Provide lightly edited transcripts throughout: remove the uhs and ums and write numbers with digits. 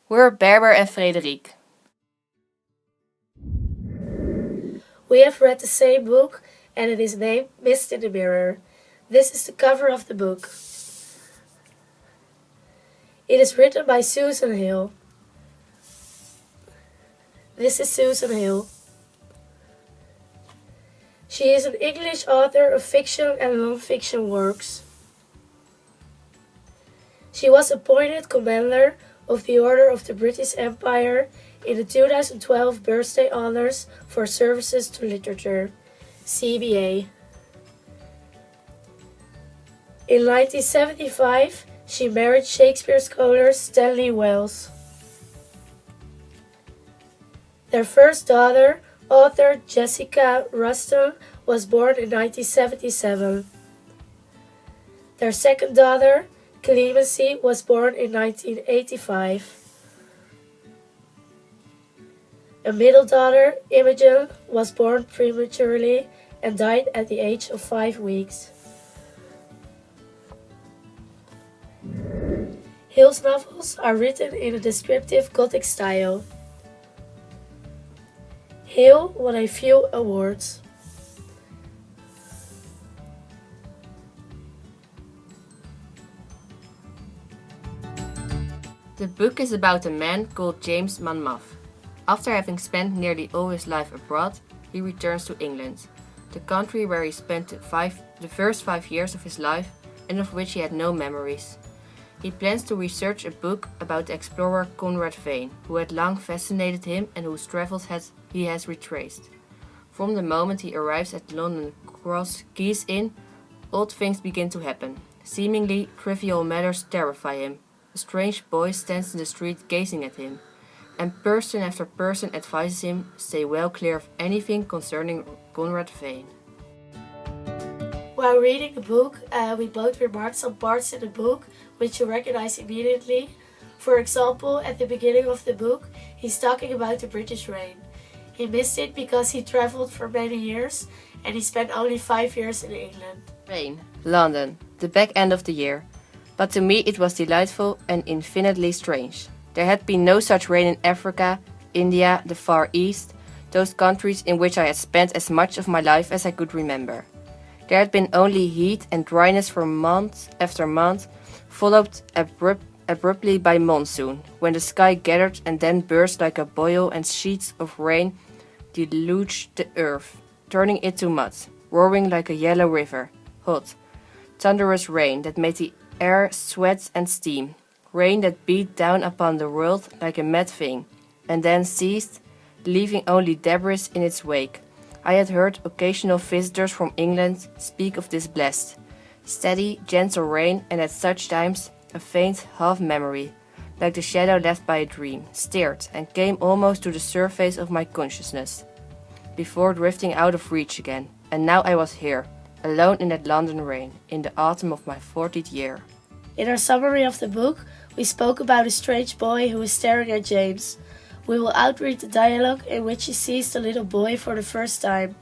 We're Berber and Frederik. We have read the same book, and it is named Mist in the Mirror. This is the cover of the book. It is written by Susan Hill. This is Susan Hill. She is an English author of fiction and non-fiction works. She was appointed Commander of the Order of the British Empire in the 2012 Birthday Honours for Services to Literature, CBA. In 1975, she married Shakespeare scholar Stanley Wells. Their first daughter, author Jessica Ruston, was born in 1977. Their second daughter, Clemency, was born in 1985. A middle daughter, Imogen, was born prematurely and died at the age of 5 weeks. Hill's novels are written in a descriptive Gothic style. Hill won a few awards. The book is about a man called James Monmouth. After having spent nearly all his life abroad, he returns to England, the country where he spent the first 5 years of his life and of which he had no memories. He plans to research a book about the explorer Conrad Vane, who had long fascinated him and whose travels he has retraced. From the moment he arrives at London Cross Keys Inn, odd things begin to happen. Seemingly trivial matters terrify him. A strange boy stands in the street gazing at him, and person after person advises him stay well clear of anything concerning Conrad Vane. While reading the book, we both remarked some parts in the book which you recognize immediately. For example, at the beginning of the book, he's talking about the British rain. He missed it because he traveled for many years and he spent only 5 years in England. Rain, London, the back end of the year. But to me it was delightful and infinitely strange. There had been no such rain in Africa, India, the Far East, those countries in which I had spent as much of my life as I could remember. There had been only heat and dryness for month after month, followed abruptly by monsoon, when the sky gathered and then burst like a boil and sheets of rain deluged the earth, turning it to mud, roaring like a yellow river, hot, thunderous rain that made the air sweat and steam, rain that beat down upon the world like a mad thing, and then ceased, leaving only debris in its wake. I had heard occasional visitors from England speak of this blessed, steady, gentle rain, and at such times a faint half-memory, like the shadow left by a dream, stirred and came almost to the surface of my consciousness, before drifting out of reach again, and now I was here, alone in that London rain, in the autumn of my 40th year. In our summary of the book, we spoke about a strange boy who is staring at James. We will outread the dialogue in which he sees the little boy for the first time.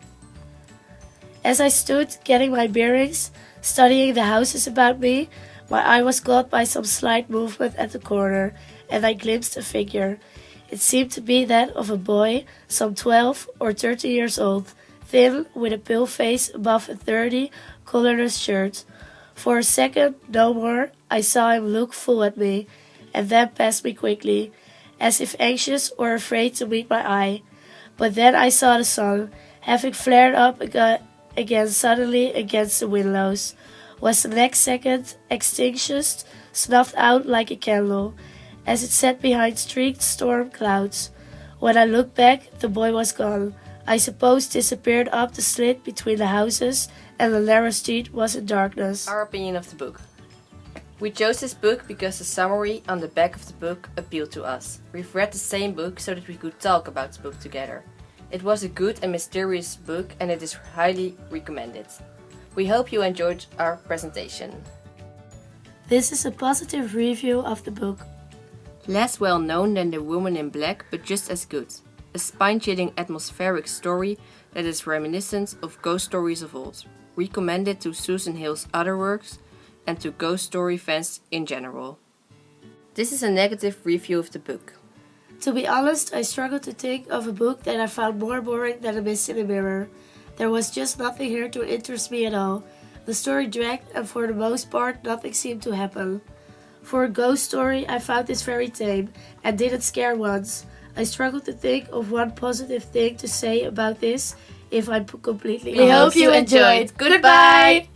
As I stood, getting my bearings, studying the houses about me, my eye was caught by some slight movement at the corner, and I glimpsed a figure. It seemed to be that of a boy, some 12 or 13 years old, thin, with a pale face above a dirty, collarless shirt. For a second, no more, I saw him look full at me, and then pass me quickly, as if anxious or afraid to meet my eye. But then I saw the sun, having flared up again suddenly against the windows, was the next second extinguished, snuffed out like a candle, as it sat behind streaked storm clouds. When I looked back, the boy was gone. I suppose disappeared up the slit between the houses, and the narrow street was in darkness. Our opinion of the book. We chose this book because the summary on the back of the book appealed to us. We've read the same book so that we could talk about the book together. It was a good and mysterious book and it is highly recommended. We hope you enjoyed our presentation. This is a positive review of the book. Less well known than The Woman in Black, but just as good. A spine-chilling atmospheric story that is reminiscent of ghost stories of old. Recommended to Susan Hill's other works and to ghost story fans in general. This is a negative review of the book. To be honest, I struggled to think of a book that I found more boring than A Mist in a Mirror. There was just nothing here to interest me at all. The story dragged, and for the most part, nothing seemed to happen. For a ghost story, I found this very tame and didn't scare once. I struggled to think of one positive thing to say about this, if I'm completely honest. We hope you enjoyed. Goodbye!